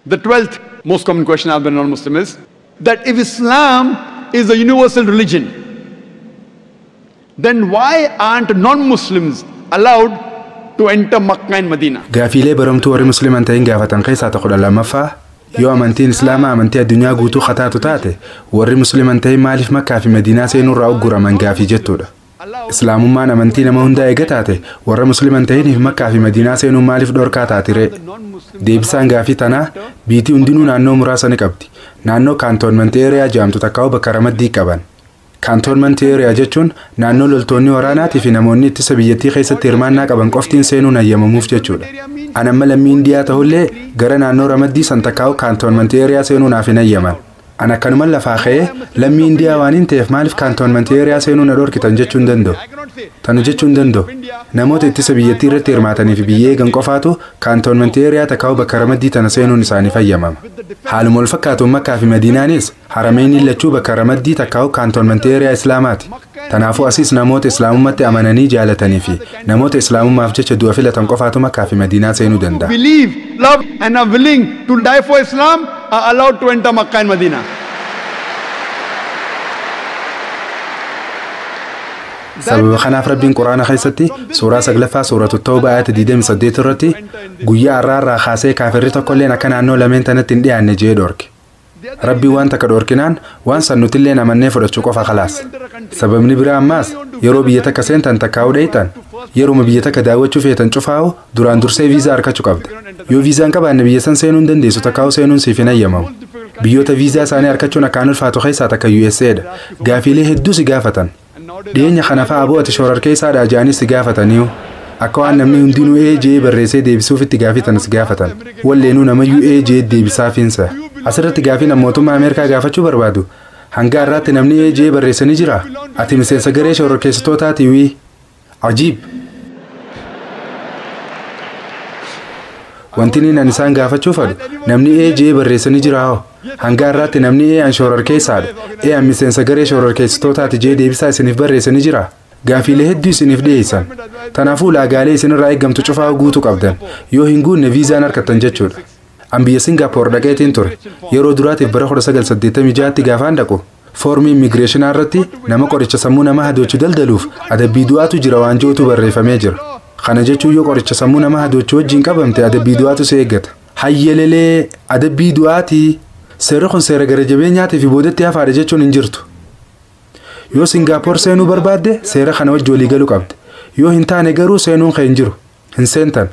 The 12th most common question asked by non-Muslim is that if Islam is a universal religion, then why aren't non-Muslims allowed to enter Makkah and Medina? Gaaffilee baramtuu warri Musliman ta'in gaafatan keessaa tokko lamaffaa yoo amantiin Islaamaa amantii addunyaa guutuu khataatu taate warri Musliman ta'in maaliif Makkaa fi Madiinaa seenurraa ugguraman gaaffii jettudha. Islaamummaan amantii nama hundaa eega taate warra Musliman ta'iniif Makkaa fi Madiinaa seenuun maaliif dhorkaa taatire? Deebisaan gaaffii tanaa biitii hundinuu naannoo muraasa ni qabdi. Naannoo Cantonment Area jedhamtu takkaa'u bakka ramaddii qaban. Cantonment Area jechuun naannoo loltoonni waraanaatii fi namoonni ittisa biyyattii keessatti hirmaannaa qaban qoftiin seenuun hayyamamuuf jechuudha. Ani amma lammii Indiyaa ta'ullee gara naannoo ramaddii san takkaa'u Cantonment Area seenuu naaf hin hayyaman. Ana akkanuman lafaa ka'ee lammii Indiyaa waan hin ta'eef maaliif Cantonment Area seenuu na dhorkitan jechuun danda'u. Tanu jechuun danda'u namoota ittisa biyyattii irratti hirmaatanii fi biyya eegan qofaatu Cantonment Area takkaa'u bakka ramaddii tana seenuun isaaniif hayyamama. Haaluma wal fakkaatuun Makkaa fi Madiinaanis harameen lachuu bakka ramaddii takkaa'u Cantonment Area Islaamaati. Tanaafuu asiis namoota Islaamummaatti amananii jaalatanii fi namoota Islaamummaaf jecha du'a filatan qofaatu Makkaa fi Madiinaa seenuu danda'a. Believe, love and are willing to die for Islam are allowed to enter Makkah and Medina. Sababa kanaaf Rabbiin Quraana keessatti suuraa 9ffaa suuratu Tawbaa ayata 28 irratti guyyaa arraarraa kaasee kaafirri tokkolleen akka naannoo lameen tanatti hin dhiyaanne jee dhorke. Rabbii waan takka dhorkinaan waan san nutillee amannee fudhachuu qofa khalaas. Sababni biraa ammaas yeroo biyya takka seentan takkaa'uu dheeytan yeruma biyya takka daawwachuu feetan cufaa'u duraan dursee viizaa harkachuu qabda. Yoo viizaan qabaanne biyya san seenuu hin dandeessu takkaa'uu seenuun siif hin hayyamamu. Biyyoota viizaa isaanii harkachuun akkaan ulfaatu keessaa takka USA'dha. Gaaffiilee hedduu si gaafatan. Dhiyeenya kana fa'aa bu'ati shororkeessaadhaa ja'anis si gaafataniiru. Akka waan namni hundinuu AJ barreessee deebisuuf itti gaafitan si gaafatan. Walleenuu namayyuu AJ deebisaafiinsa. Asirratti gaaffii mootummaa Ameerikaa gaafachuu barbaadu. Hanga har'aatti namni AJ barreessanii jira. Ati miseensa garee shororkeessitootaati wii. Ajiib. Wanti ani isaan gaafachuu fedhu namni AJ barreessanii jira hoo. Hanga har'aatti namni shororkeessaadha. Miseensa garee shororkeessitootaati jee deebisaa isiniif barreessanii jira. Gaaffiilee hedduu isiniif dhiyeessan. Tanaafuu ulaagaalee isinirraa eeggamtu cufaa guutuu qabdan. Yoo hin guunne viizaan harkattan jechuudha. An biyya Singaappoor dhaqeetiin ture. Yeroo duraatiif bara 1986tti gaafaan dhaqu. Foormii immigireeshinaa irratti nama qoricha sammuu nama hadoochuu daldaluuf adabbii du'aatu jira waan jedhutu barreeffamee jira. Kana jechuun yoo qoricha sammuu nama hadoochuu wajjin qabamte adabbii du'aatu si eeggata. Hayyelelee adabbii du'aatii. Seerri kun seera gara jabeenyaatii fi boodatti hafaadha jechuun hin jirtu. Yoo Singaappoor seenuu barbaadde seera kana wajji walii galuu qabde. Yoo hin taane garuu seenuun kee hin jiru. Hin seentan.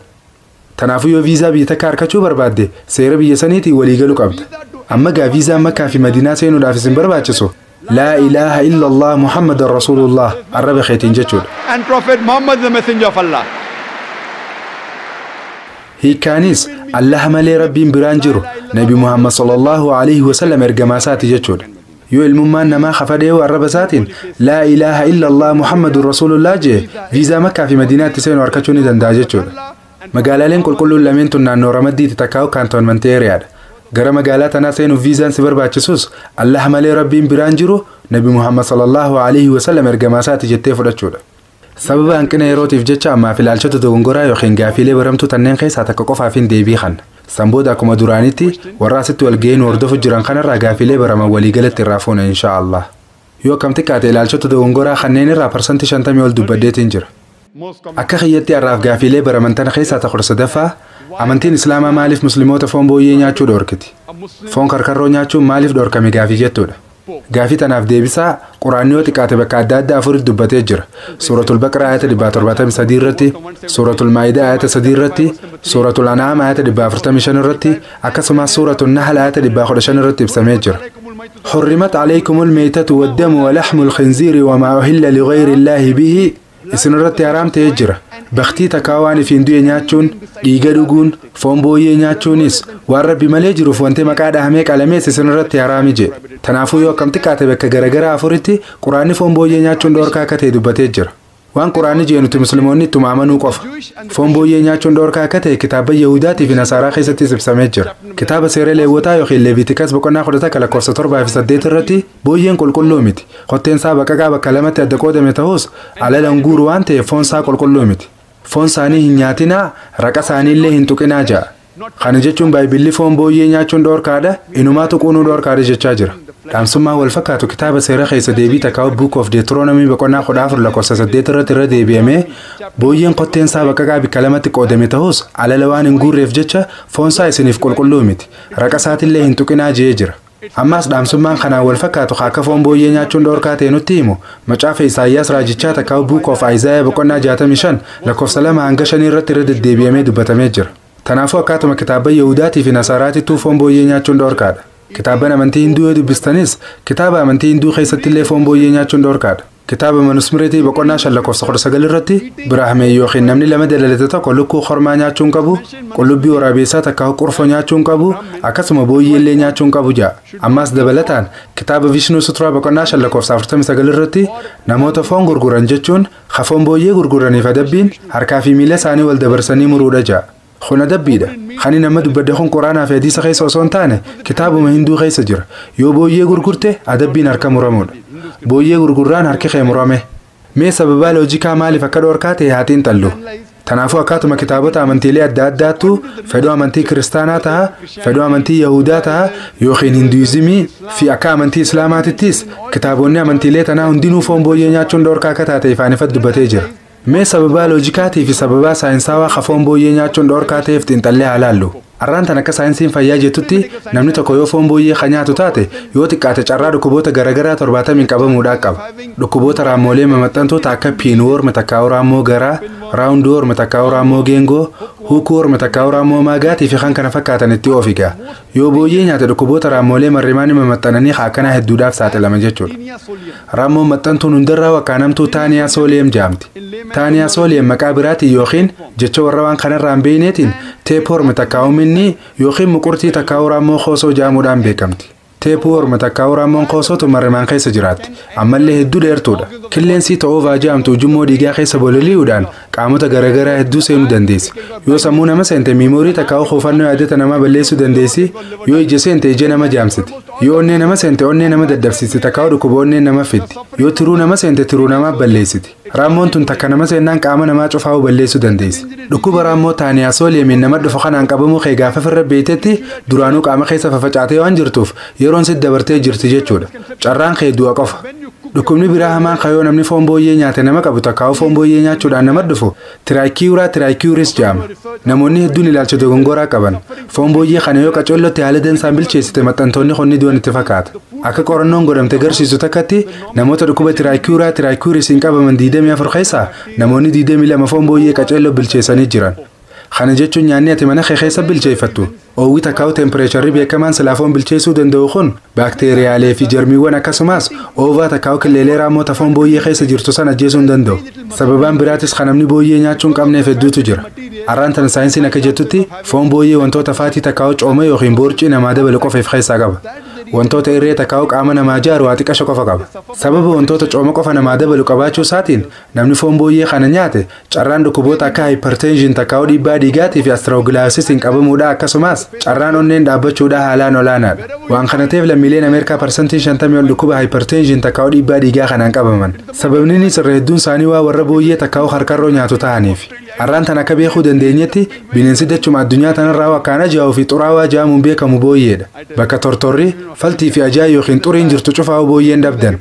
Tanaafuu yoo viizaa biyya takka harkachuu barbaadde seera biyya saniitii walii galuu qabda. Amma gaa viizaan Makkaa fi Madiinaa seenuudhaaf isin barbaachisu. Laa ilaaha illallah Muhammadan Rasuulullah arraba keetiin jechuudha. And Prophet Muhammad the Messenger of Allah. Hiikaanis Allah malee Rabbiin biraan jiru Nabi Muhammad sallallahu alaihi wasallam ergamaasaati jechuudha. Yoo ilmummaan namaa khafadhee arraba isaatiin laa ilaaha illallah Muhammadur Rasuulullah jee viizaa Makkaa fi Madiinaatti seenuu harkachuu ni danda'a jechuudha. Magaalaaleen qulqulluun lameen tun naannoo ramaddiitti takkaa'u Cantonment Area'dha. Gara magaalaa tanaa seenuuf viizaan si barbaachisus Allah malee Rabbiin biraan jiru Nabi Muhammad sallallahu alaihi wasallam ergamaasaati jettee fudhachuudha. Sababa hanqina yerootiif jecha ammaa fi ilaalchota dogongoraa yookiin gaaffiilee baramtuu tanneen keessaa takka qofaaf hin deebii kan. Sanbooda akkuma duraanitti warra asitti walga'een hordofu jiran kanarraa gaaffiilee baraman waliigalatti irraa fuuna inshaallah. Yoo akkam xiqqaate ilaalchota dogongoraa kanneen irraa parsantii 50 ol dubbaddeetiin jira. Akka kiyyatti har'aaf gaaffiilee baraman tana keessaa takka 3ffaa amantiin Islaamaa maaliif Musliimoota foon booyyee nyaachuu dhorkiti? Foon karkarroo nyaachuun maaliif dhorkame gaaffii jettuudha. Gaaffii tanaaf deebisaa Quraanni yoo xiqqaate bakka adda addaa afuritti dubbatee jira. Suuratul Baqara ayata 173 irratti, Suuratul Maa'idaa ayata 3 irratti, Suuratul An'aam ayata 145 irratti, akkasumas Suuratul Nahl ayata 115 irratti ibsamee jira. حرمت عليكم الميتة والدم ولحم الخنزير وما أهل لغير الله به isin irratti haramtee jira. Baktii takkaawaan fi hinduu nyaachuun, dhiiga dhuguun, foon booyyee nyaachuunis waan Rabbi malee jiruuf wanti maqaa dhahamee qalamees isin irratti haraami jee. Tanaafuu yoo akkam xiqqaate bakka garagaraa afuritti Quraanni foon booyyee nyaachuun dhorkaa akka ta'e dubbatee jira. Waan Quraanni jee nuti Musliimoonni ittuma amanuu qofa. Foon booyyee nyaachuun dhorkaa akka ta'e kitaaba Yahudaatii fi Nasaaraa keessattis ibsamee jira. Kitaaba seera Leewwotaa yookiin Leevitikas boqonnaa 10 lakkoofsa 7 fi 8 irratti booyyeen qulqulluu miti. Qotteen isaa baqaqaa bakka lamatti adda qoodame ta'us alalaan guuru waan ta'eef foon isaa qulqulluu miti. Foon isaanii hin nyaatinaa, raqa isaanii illee hin tuqinaa ja'a. Kana jechuun Baayibilli foon booyyee nyaachuun dhoorkaadha, inumaatu quunuu dhoorkaadha jechaa jira. Dhaamsummaa wal fakkaatu kitaaba seera keessa deebii takkaa'u Book of Deuteronomy boqonnaa 14 irratti irra deebi'amee booyyeen qotteen isaa baqaqaa bikka lamatti qoodame ta'us alala waan hin guurreef jecha foonsaa isiniif qulqulluu miti. Raqa isaatillee hin tuqinaa jee jira. Ammas dhaamsummaan kanaan wal fakkaatu akka foon booyyee nyaachuun dhoorkaa ta'e nutti himu macaafa Isaayyaas raajichaa takkaa'u Book of Isaiah boqonnaa 65 lakkoofsa 2 hanga 5 irratti irra deddeebi'amee dubbatamee jira. Kanaafuu akkaatuma kitaaba Yahudaatii fi Nasaaraatittuu foon booyyee nyaachuun dhoorkaadha. Kitaaba amantii Hinduu yoo dubbistanis kitaaba amantii Hinduu keessatti illee foon booyyee nyaachuun dhoorkaadha. Kitaaba Manusmiriitii boqonnaa 5 lakkoofsa 19 irratti Biraahimee yookiin namni lama dalalate tokko lukkuu kormaa nyaachuun qabu, qullubbii waraabessaa takka qurfoo nyaachuun qabu, akkasuma booyyee illee nyaachuun qabu jaa. Ammas dabalataan kitaaba Vishnuu Suturaa boqonnaa 5 lakkoofsa 49 irratti namoota foon gurguran jechuun foon booyyee gurguraniif adabbiin harkaa fi miila isaanii wal dabarsanii muruudha jaa. Kun adabbiidha. Kan nama dubbadde kun Quraanaa fi hadiisa keessa osoo hin taane kitaabuma Hinduu keessa jira. Yoo booyyee gurgurte adabbiin harka muramuudha. Booyyee gurgurraan harki kee murame. Mee sababa loojikaa maaliif akka dhoorkaa ta'e haatiin xallu. Kanaafuu akkaatuma kitaabota amantiilee adda addaattu fedhii amantii kiristaanaa ta'a, fedhii amantii Yahudaa ta'a yookiin Hinduizimii fi akka amantii Islaamaatittis kitaabonni amantiilee tanaa hundinuu foon booyyee nyaachuun dhoorkaa akka taate ifaan ifatti dubbatee jira. Mee sababa loojikaatii fi sababa saayinsaawaa foon booyyee nyaachuun dhoorkaa ta'eef xiinxallee haa laallu. Arraan tan akka saayinsiin fayyaa jettutti namni tokko yoo foon booyyee nyaatu taate yoo xiqqaate carraa dhukkuboota garaagaraa 70 qabamuudhaa qaba. Dhukkuboota raammolee mamaxxantoo akka piinwoorm takkaa'uu raammoo garaa, raawundoorm takkaa'uu raammoo geengoo, huukoorm takkaa'uu raammoo maagaatii fi kan kana fakkaatan itti oofigaa. Yoo booyyee nyaate dhukkuboota raammolee marrimaanii mamaxxananii akkanaa hedduudhaaf saaxilama jechuudha. Raammoon maxxantuun hundarraa wakkaanamtuu taaniyaa sooleem jaamti. Taaniyaa sooleem maqaa biraatiin yookiin jecha warra waan kanarraa hin beeyneetiin teepoorm takkaa'uu minni yookiin muqurtii takkaa'uu raammoo koosoo jaamuudhaan beekamti. Teepoorm takkaa'uu raammoon koosootu marrimaan keessa jiraatti. Ammallee hedduu dheertuudha. Qilleensi ta'oovaa jaamtu ujummoo dhiigaa keessa bololi'uudhaan qaamota garaagaraa hedduu seenuu dandeessi. Yoo sammuu nama seente miimoorii takkaa'uu kuufannoo yaadata namaa balleessuu dandeessi. Yoo ija seente ija nama jaamsiti. Yoo onnee nama seente onnee nama daddabsiisti takkaa'uu dhukkuba onnee nama fiddi. Yoo tiruu nama seente tiruu namaa balleessiti. Raammoon tun takka nama seennaan qaama namaa cufaa'uu balleessuu dandeessi. Dhukkuba raammoo taaniyaa sooleemiin nama dhufu kanaan qabamuu kee gaafa firra beetetti duraanuu qaama keessa fafacaatee waan jirtuuf yeroon sitti dabartee jirti jechuudha. Carraan kee du'a qofa. Dhukkubni biraa hamaan kayoo namni foon booyyee nyaate nama qabu takkaa'uu foon booyyee nyaachuudhaan nama dhufu tiraayikiiwuris jedhama. Namoonni hedduun ilaalcha dogongoraa qaban. Foon booyyee kana yoo qacoollotti haala dansaan bilcheessite maxxantoonni konni du'an itti fakkaata. Akka qorannoon godhamte agarsiisu takkatti namoota dhukkuba tiraayikiiwurisiin qabaman 24 keessaa namoonni 22 foon booyyee qaceelloo bilcheessanii jiran. Kana jechuun nyaanni ati mana kee keessa bilcheeffattu oowwi takkaa'u tempereecharri beekamaan silaa foon bilcheessuu danda'u kun baakteeriyaalee fi jarmiiwwan akkasumas oovaa takkaa'u killeelee raammoota foon booyyee keessa jirtu sana ajjeesuu hin danda'u. Sababaan biraatis kan namni booyyee nyaachuu hin qabneef hedduutu jira. Arraan tan saayinsiin akka jettutti foon booyyee wantoota faatii takkaa'u cooma yookiin boorcii namaa dabalu qofa of keessaa qaba. Wantoota irree takkaa'u qaama namaa ijaaru waa xiqqasha qofa qaba. Sababa wantoota cooma qofa namaa dabalu qabaachuu isaatiin namni foon booyyee kana nyaate carraan dhukkuboota akka hypertension takkaa'u dhiibbaa dhiigaatii fi astroglaasisin qabamuudha akkasumas carraan onneen dhaabbachuudha haalaan olaanaadha. Waan kana ta'eef lammiileen Ameerikaa parsantii 50 ol dhukkuba hypertension takkaa'u dhiibbaa dhiigaa kanaan qabaman. Sababni inni irra hedduun isaanii waa warra booyyee takkaa'u harkarroo nyaatu ta'aniif. Arraan tan akka beekuu dandeenyetti bineensi dachuma addunyaa tanarraa wakkaan ajaa'uu fi xuraawaa jaamuun beekamu booyyeedha. Bakka tortorri faltii fi ajaa yookiin xuriin jirtu cufaa'u booyyeen dhabdan.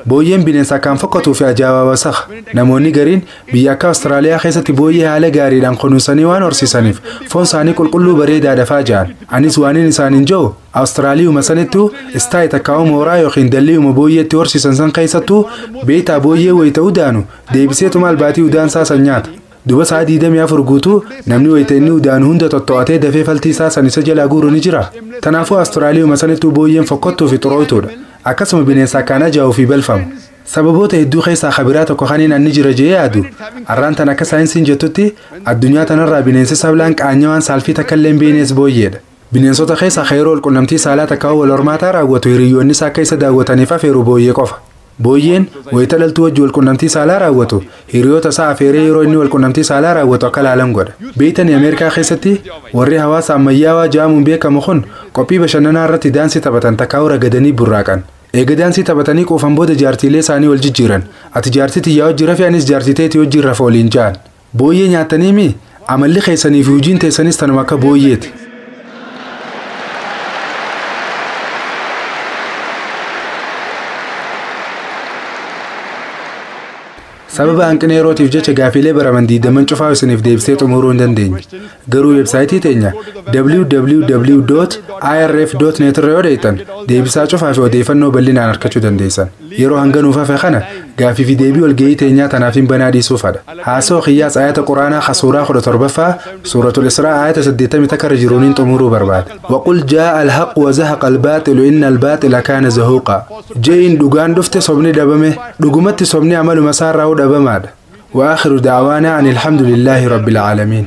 Booyyeen bineensa akkaan fokkatuu fi ajaa'aa wasaqa. Namoonni gariin biyya akka Awustiraaliyaa keessatti booyyee haala gaariidhaan kunuunsanii waan horsiisaniif foon isaanii qulqulluu bareedaa dafaa ja'an. Anis waaniin isaaniin jiru Awustiraaliyuma sanittuu istaayi takkaa'u mooraa yookiin dalliyuma booyyeetti horsiisan san keessattuu beeytaa booyyee wayita udaanu deebiseetuma albaatii udaansaa san nyaata. Duba saa 24 guutuu namni wayita inni udaanu hunda tottoo'atee dafee faltii isaa san isa jalaa guuru ni jira. Kanaafuu Awustiraaliyuma sanittuu booyyeen fokkottuu fi xurooytuudha. Akkasuma bineensa akkaan ajaa'uu fi balfamu. Sababoota hedduu keessaa khabiraa tokko kaniin anni jira jee yaadu. Arraan tan akka saayinsiin jettutti addunyaa tanarraa bineensi sablaan qaanyawaan saalfii takka illee beenes booyyeedha. Bineensota keessaa xayroo qunnamtii saalaa takkaa'u wal hormaataa raawwatu hiriyoonnis akka isa daawwataniif afeeru booyyee qofa. Booyyeen wayita dhaltuu wajji wal qunnamtii saalaa raawwatu hiriyoota isaa afeeree yeroo inni wal qunnamtii saalaa raawwatu akka laalan godha. Beeytanii Ameerikaa keessatti warri hawaasa ammayyaawaa jaamuun beekamu kun qophii bashannanaa irratti daansii taphatan takkaa'u ragadanii burraaqan. Eega daansii taphatanii quufan booda jaartiilee isaanii wal jijjiiran. Ati jaartii tiyyaa wajji rafee anis jaartii teetii wajji rafa waliin ja'an. Booyyee nyaataniimi amalli keessanii fi hojiin teessanis tanuma akka booyyeeti. sababa hanqina yerootiif jecha gaafilee baraman diidaman cufaa isiniif deebisee xumuruu hin dandeenye. Garuu websaayitii teenya www.irf.net irra yoo deetan deebisaa cufaa fi odeeffannoo bal'inaan argachuu dandeessan. Yeroo hanga nuuf hafe kana gaafii fi deebii walgahii teenyaa tanaaf hin banaa dhiisuufadha. Haasoo qiyyaas ayata quraanaa suuraa 17ffaa suuratul Israa ayata 80 takka jiruuniin xumuruu barbaada. Waqul jaa al-haq wa zahaqa al-baaxilu inna al-baaxila kaana zahuuqa. Je'in dhugaan dhufte sobni dhabame dhugumatti sobni amaluma isaarraa dhabamaadha. Wa aakhiru da'waanaa anil hamdulillahi rabbil aalamiin.